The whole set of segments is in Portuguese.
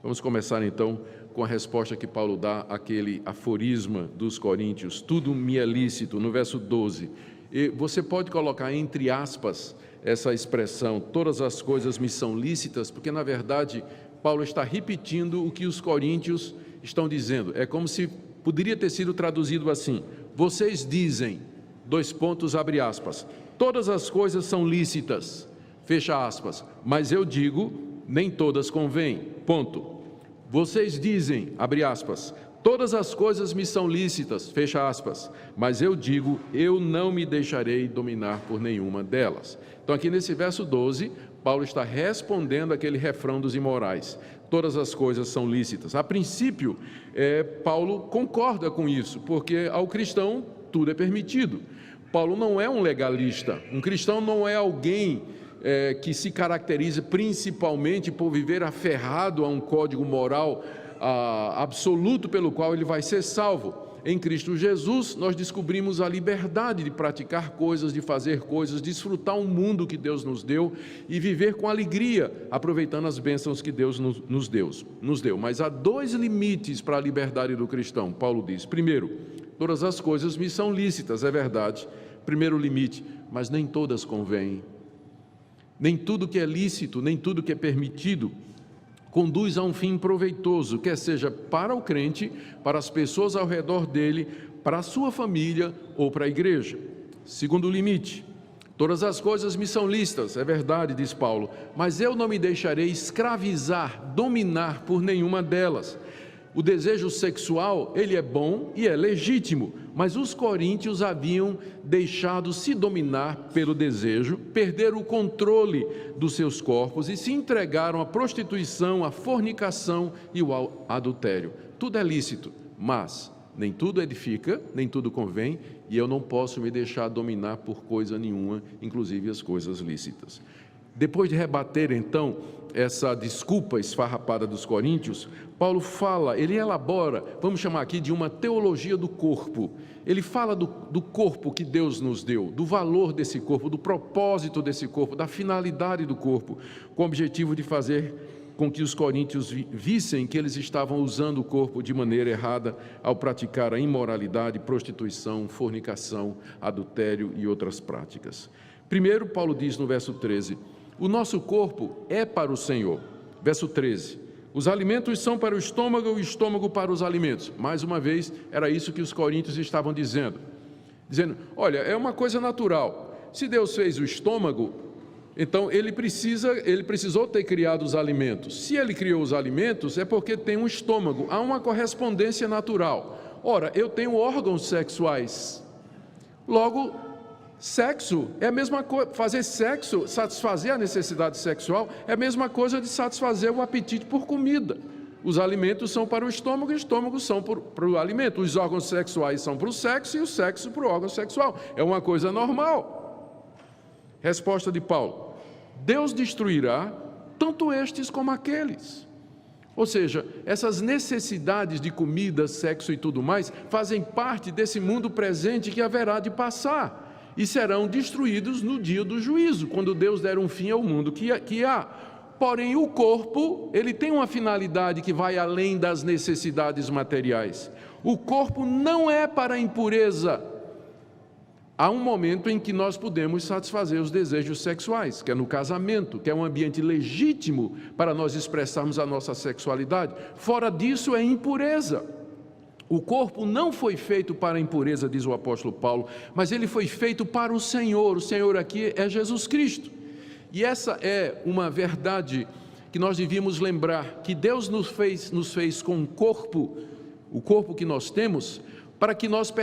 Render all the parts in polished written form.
Vamos começar então com a resposta que Paulo dá àquele aforisma dos Coríntios: tudo me é lícito, no verso 12. E você pode colocar entre aspas essa expressão, todas as coisas me são lícitas, porque na verdade Paulo está repetindo o que os coríntios estão dizendo. É como se poderia ter sido traduzido assim: vocês dizem, abre aspas, todas as coisas são lícitas, fecha aspas, mas eu digo, nem todas convêm, ponto. Vocês dizem, abre aspas, todas as coisas me são lícitas, fecha aspas, mas eu digo, eu não me deixarei dominar por nenhuma delas. Então aqui nesse verso 12, Paulo está respondendo aquele refrão dos imorais: todas as coisas são lícitas. A princípio, Paulo concorda com isso, porque ao cristão tudo é permitido. Paulo não é um legalista, um cristão não é alguém que se caracteriza principalmente por viver aferrado a um código moral absoluto pelo qual ele vai ser salvo. Em Cristo Jesus, nós descobrimos a liberdade de praticar coisas, de fazer coisas, desfrutar um mundo que Deus nos deu e viver com alegria, aproveitando as bênçãos que Deus nos deu. Mas há dois limites para a liberdade do cristão, Paulo diz. Primeiro, todas as coisas me são lícitas, é verdade. Primeiro limite, mas nem todas convêm. Nem tudo que é lícito, nem tudo que é permitido conduz a um fim proveitoso, quer seja para o crente, para as pessoas ao redor dele, para a sua família ou para a igreja. Segundo limite, todas as coisas me são lícitas, é verdade, diz Paulo, mas eu não me deixarei escravizar, dominar por nenhuma delas. O desejo sexual, ele é bom e é legítimo, mas os coríntios haviam deixado se dominar pelo desejo, perderam o controle dos seus corpos e se entregaram à prostituição, à fornicação e ao adultério. Tudo é lícito, mas nem tudo edifica, nem tudo convém, e eu não posso me deixar dominar por coisa nenhuma, inclusive as coisas lícitas. Depois de rebater, então, essa desculpa esfarrapada dos coríntios, Paulo fala, ele elabora, vamos chamar aqui de uma teologia do corpo. Ele fala do corpo que Deus nos deu, do valor desse corpo, do propósito desse corpo, da finalidade do corpo, com o objetivo de fazer com que os coríntios vissem que eles estavam usando o corpo de maneira errada ao praticar a imoralidade, prostituição, fornicação, adultério e outras práticas. Primeiro, Paulo diz no verso 13, o nosso corpo é para o Senhor. Verso 13, os alimentos são para o estômago e o estômago para os alimentos. Mais uma vez, era isso que os coríntios estavam dizendo, olha, é uma coisa natural, se Deus fez o estômago, então ele precisou ter criado os alimentos. Se ele criou os alimentos, é porque tem um estômago, há uma correspondência natural. Ora, eu tenho órgãos sexuais, logo, sexo é a mesma coisa, fazer sexo, satisfazer a necessidade sexual, é a mesma coisa de satisfazer o apetite por comida. Os alimentos são para o estômago e os estômagos são para o alimento. Os órgãos sexuais são para o sexo e o sexo para o órgão sexual. É uma coisa normal. Resposta de Paulo: Deus destruirá tanto estes como aqueles. Ou seja, essas necessidades de comida, sexo e tudo mais fazem parte desse mundo presente que haverá de passar e serão destruídos no dia do juízo, quando Deus der um fim ao mundo que há. Porém, o corpo, ele tem uma finalidade que vai além das necessidades materiais. O corpo não é para a impureza. Há um momento em que nós podemos satisfazer os desejos sexuais, que é no casamento, que é um ambiente legítimo para nós expressarmos a nossa sexualidade. Fora disso é impureza. O corpo não foi feito para a impureza, diz o apóstolo Paulo, mas ele foi feito para o Senhor aqui é Jesus Cristo. E essa é uma verdade que nós devíamos lembrar, que Deus nos fez com o corpo que nós temos, para que nós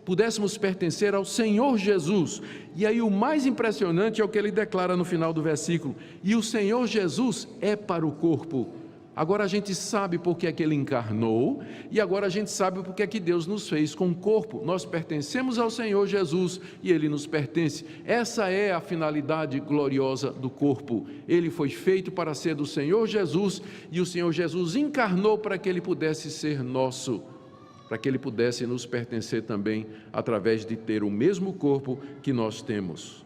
pudéssemos pertencer ao Senhor Jesus. E aí o mais impressionante é o que ele declara no final do versículo: e o Senhor Jesus é para o corpo. Agora a gente sabe por que é que ele encarnou, e agora a gente sabe por que é que Deus nos fez com o corpo. Nós pertencemos ao Senhor Jesus e ele nos pertence. Essa é a finalidade gloriosa do corpo. Ele foi feito para ser do Senhor Jesus, e o Senhor Jesus encarnou para que ele pudesse ser nosso, para que ele pudesse nos pertencer também, através de ter o mesmo corpo que nós temos.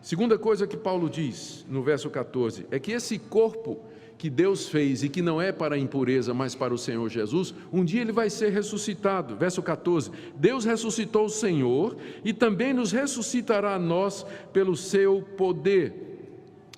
Segunda coisa que Paulo diz no verso 14, é que esse corpo que Deus fez e que não é para a impureza, mas para o Senhor Jesus, um dia ele vai ser ressuscitado. Verso 14, Deus ressuscitou o Senhor e também nos ressuscitará a nós pelo seu poder.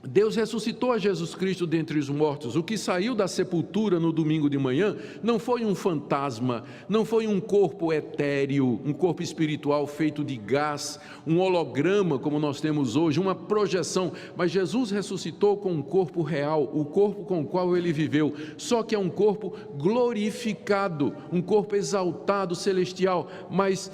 Deus ressuscitou a Jesus Cristo dentre os mortos. O que saiu da sepultura no domingo de manhã não foi um fantasma, não foi um corpo etéreo, um corpo espiritual feito de gás, um holograma como nós temos hoje, uma projeção, mas Jesus ressuscitou com um corpo real, o corpo com o qual ele viveu, só que é um corpo glorificado, um corpo exaltado, celestial, mas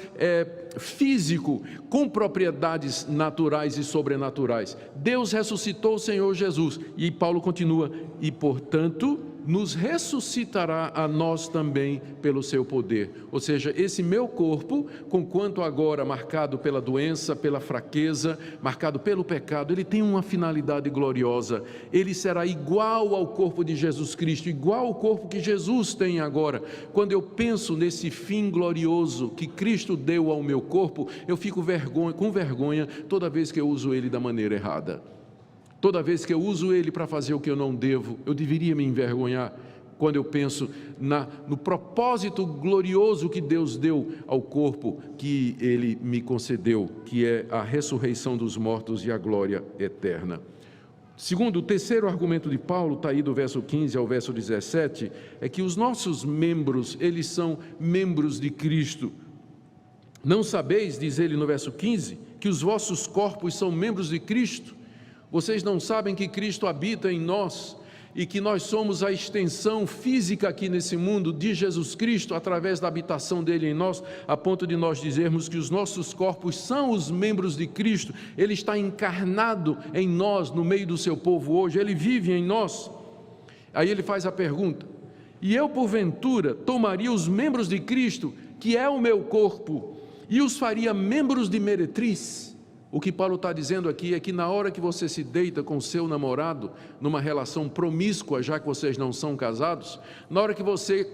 físico, com propriedades naturais e sobrenaturais. Deus ressuscitou o Senhor Jesus, e Paulo continua, e portanto nos ressuscitará a nós também pelo seu poder. Ou seja, esse meu corpo, conquanto agora marcado pela doença, pela fraqueza, marcado pelo pecado, ele tem uma finalidade gloriosa. Ele será igual ao corpo de Jesus Cristo, igual ao corpo que Jesus tem agora. Quando eu penso nesse fim glorioso que Cristo deu ao meu corpo, eu fico com vergonha toda vez que eu uso ele da maneira errada. Toda vez que eu uso ele para fazer o que eu não devo, eu deveria me envergonhar quando eu penso no propósito glorioso que Deus deu ao corpo que ele me concedeu, que é a ressurreição dos mortos e a glória eterna. Segundo, o terceiro argumento de Paulo, está aí do verso 15 ao verso 17, é que os nossos membros, eles são membros de Cristo. Não sabeis, diz ele no verso 15, que os vossos corpos são membros de Cristo? Vocês não sabem que Cristo habita em nós e que nós somos a extensão física aqui nesse mundo de Jesus Cristo, através da habitação dele em nós, a ponto de nós dizermos que os nossos corpos são os membros de Cristo. Ele está encarnado em nós, no meio do seu povo hoje, ele vive em nós. Aí ele faz a pergunta: e eu porventura tomaria os membros de Cristo, que é o meu corpo, e os faria membros de meretriz? O que Paulo está dizendo aqui é que na hora que você se deita com o seu namorado, numa relação promíscua, já que vocês não são casados, na hora que você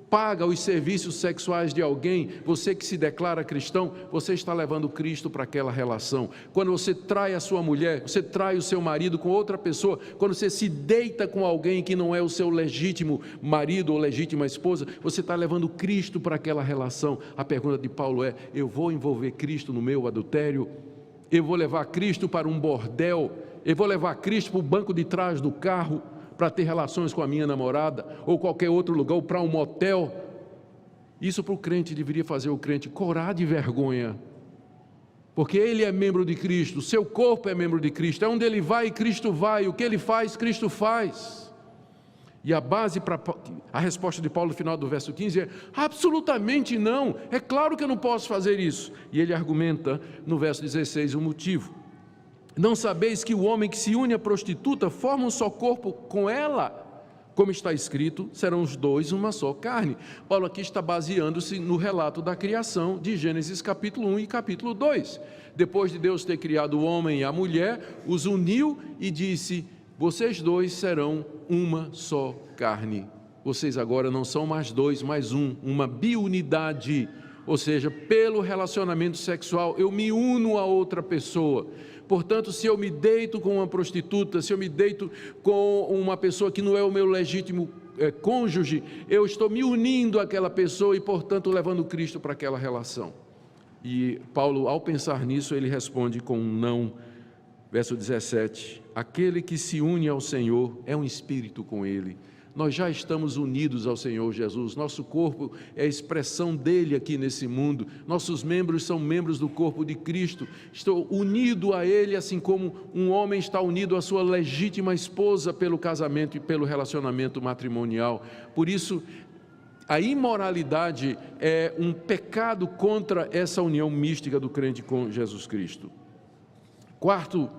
paga os serviços sexuais de alguém, você que se declara cristão, você está levando Cristo para aquela relação. Quando você trai a sua mulher, você trai o seu marido com outra pessoa, quando você se deita com alguém que não é o seu legítimo marido ou legítima esposa, você está levando Cristo para aquela relação. A pergunta de Paulo é: eu vou envolver Cristo no meu adultério? Eu vou levar Cristo para um bordel? Eu vou levar Cristo para o banco de trás do carro para ter relações com a minha namorada, ou qualquer outro lugar, ou para um motel? Isso para o crente deveria fazer o crente corar de vergonha, porque ele é membro de Cristo, o seu corpo é membro de Cristo, é onde ele vai, Cristo vai, o que ele faz, Cristo faz. E a base para a resposta de Paulo no final do verso 15 é: absolutamente não, é claro que eu não posso fazer isso. E ele argumenta no verso 16 o motivo: não sabeis que o homem que se une à prostituta forma um só corpo com ela? Como está escrito, serão os dois uma só carne. Paulo aqui está baseando-se no relato da criação de Gênesis capítulo 1 e capítulo 2. Depois de Deus ter criado o homem e a mulher, os uniu e disse: vocês dois serão uma só carne. Vocês agora não são mais dois, mais um, uma biunidade. Ou seja, pelo relacionamento sexual, eu me uno a outra pessoa. Portanto, se eu me deito com uma prostituta, se eu me deito com uma pessoa que não é o meu legítimo cônjuge, eu estou me unindo àquela pessoa e, portanto, levando Cristo para aquela relação. E Paulo, ao pensar nisso, ele responde com um não. Verso 17: aquele que se une ao Senhor é um espírito com ele. Nós já estamos unidos ao Senhor Jesus, nosso corpo é a expressão dele aqui nesse mundo, nossos membros são membros do corpo de Cristo. Estou unido a ele, assim como um homem está unido à sua legítima esposa pelo casamento e pelo relacionamento matrimonial. Por isso, a imoralidade é um pecado contra essa união mística do crente com Jesus Cristo. Quarto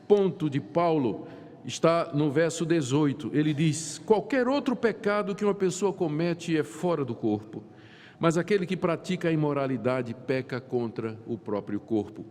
ponto de Paulo está no verso 18, ele diz: qualquer outro pecado que uma pessoa comete é fora do corpo, mas aquele que pratica a imoralidade peca contra o próprio corpo.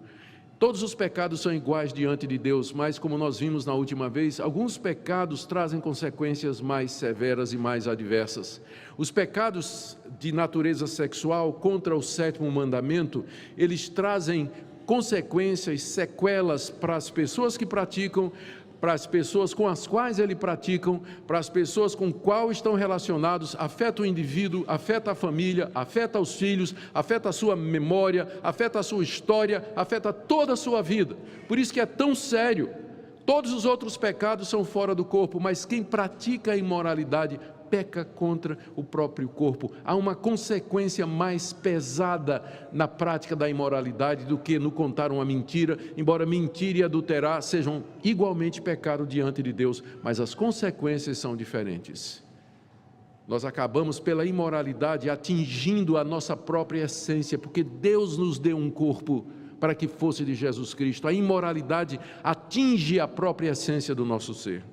Todos os pecados são iguais diante de Deus, mas como nós vimos na última vez, alguns pecados trazem consequências mais severas e mais adversas. Os pecados de natureza sexual contra o sétimo mandamento, eles trazem consequências, sequelas para as pessoas que praticam, para as pessoas com as quais ele praticam, para as pessoas com qual estão relacionados, afeta o indivíduo, afeta a família, afeta os filhos, afeta a sua memória, afeta a sua história, afeta toda a sua vida. Por isso que é tão sério. Todos os outros pecados são fora do corpo, mas quem pratica a imoralidade peca contra o próprio corpo. Há uma consequência mais pesada na prática da imoralidade do que no contar uma mentira, embora mentir e adulterar sejam igualmente pecado diante de Deus, mas as consequências são diferentes. Nós acabamos pela imoralidade atingindo a nossa própria essência, porque Deus nos deu um corpo para que fosse de Jesus Cristo. A imoralidade atinge a própria essência do nosso ser.